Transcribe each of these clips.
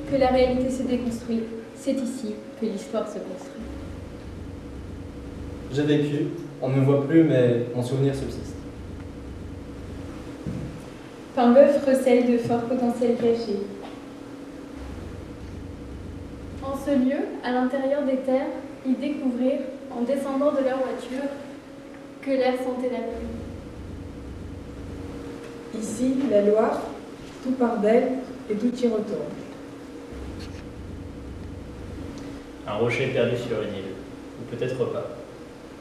que la réalité se déconstruit. C'est ici que l'histoire se construit. J'ai vécu, on ne me voit plus, mais mon souvenir subsiste. Paimboeuf recèle de forts potentiels cachés. En ce lieu, à l'intérieur des terres, ils découvrirent, en descendant de leur voiture, que l'air sentait la pluie. Ici, la Loire, tout part d'elle et tout y retourne. Un rocher perdu sur une île, ou peut-être pas.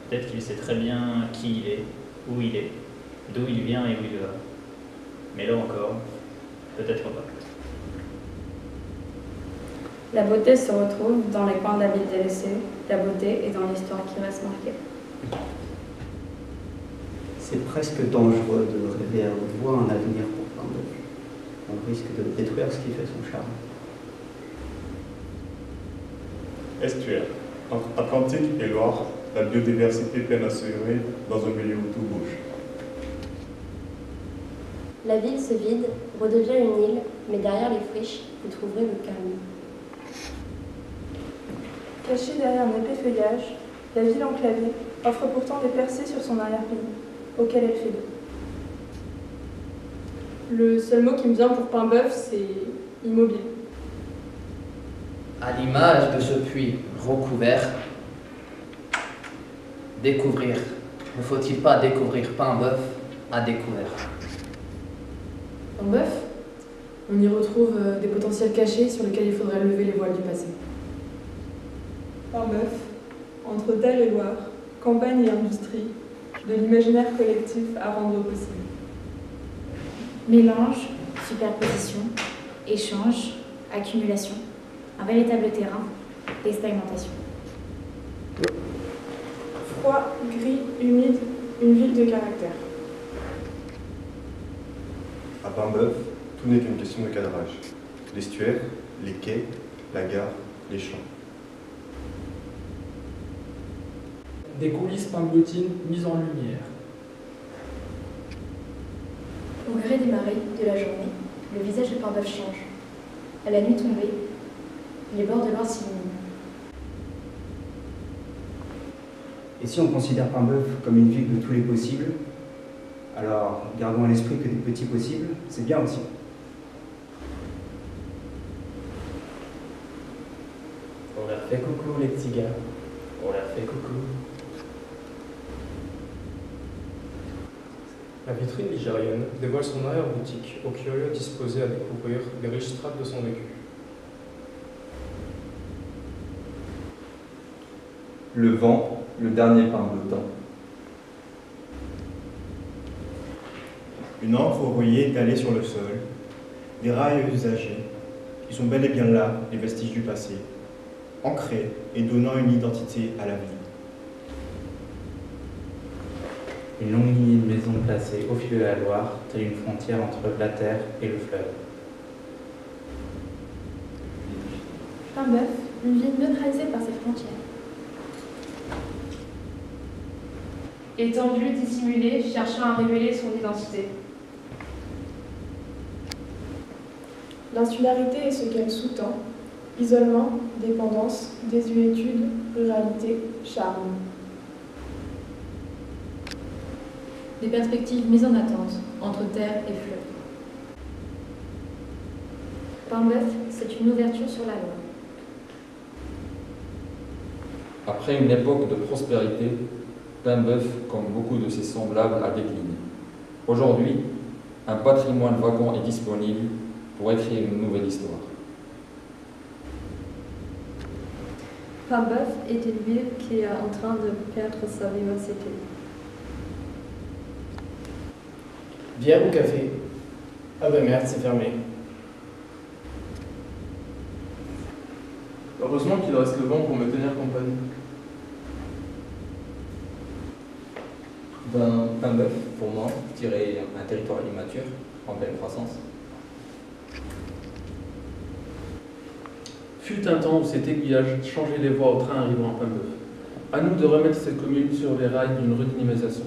Peut-être qu'il sait très bien qui il est, où il est, d'où il vient et où il va. Mais là encore, peut-être pas. La beauté se retrouve dans les coins de la ville délaissée, la beauté est dans l'histoire qui reste marquée. C'est presque dangereux de rêver à haute voix un avenir pour Paimboeuf. On risque de détruire ce qui fait son charme. Estuaire. Entre Atlantique et Loire, la biodiversité peine à se hérer dans un milieu où tout bouge. La ville se vide, redevient une île, mais derrière les friches, vous trouverez le calme. Cachée derrière un épais feuillage, la ville enclavée offre pourtant des percées sur son arrière-pays, auquel elle fait dos. Le seul mot qui me vient pour Paimboeuf, c'est immobile. À l'image de ce puits recouvert, découvrir. Ne faut-il pas découvrir Paimboeuf à découvert? Paimboeuf, on y retrouve des potentiels cachés sur lesquels il faudrait lever les voiles du passé. Paimboeuf, entre terre et Loire, campagne et industrie, de l'imaginaire collectif à rendre possible. Mélange, superposition, échange, accumulation, un véritable terrain d'expérimentation. Froid, gris, humide, une ville de caractère. À Paimboeuf, tout n'est qu'une question de cadrage. L'estuaire, les quais, la gare, les champs. Des coulisses paimbotines mises en lumière. Au gré des marées de la journée, le visage de Paimboeuf change. À la nuit tombée, les bords de Loire s'illuminent. Et si on considère Paimboeuf comme une ville de tous les possibles, alors gardons à l'esprit que des petits possibles, c'est bien aussi. On leur fait coucou les petits gars. On leur fait coucou. La vitrine ligérienne dévoile son arrière-boutique aux curieux disposés à découvrir les riches strates de son vécu. Le vent, le dernier paimbotin. Une encre rouillée étalée sur le sol, des rails usagés, qui sont bel et bien là, les vestiges du passé, ancrés et donnant une identité à la ville. Une longue lignée de maisons placées au fil de la Loire, telle une frontière entre la terre et le fleuve. Paimboeuf, une ville neutralisée par ses frontières. Étendue, dissimulée, cherchant à révéler son identité. L'insularité est ce qu'elle sous-tend. Isolement, dépendance, désuétude, ruralité, charme. Des perspectives mises en attente entre terre et fleuve. Paimboeuf, c'est une ouverture sur la Loire. Après une époque de prospérité, Paimboeuf, comme beaucoup de ses semblables, a décliné. Aujourd'hui, un patrimoine vacant est disponible pour écrire une nouvelle histoire. Paimboeuf est une ville qui est en train de perdre sa vivacité. Bière ou café? Ah ben merde, c'est fermé. Heureusement qu'il reste le vent pour me tenir compagnie. Ben, Paimboeuf, pour moi, je dirais un territoire immature, en pleine croissance. Fut un temps où cet aiguillage changeait les voies au train arrivant à Paimboeuf. À nous de remettre cette commune sur les rails d'une redynamisation.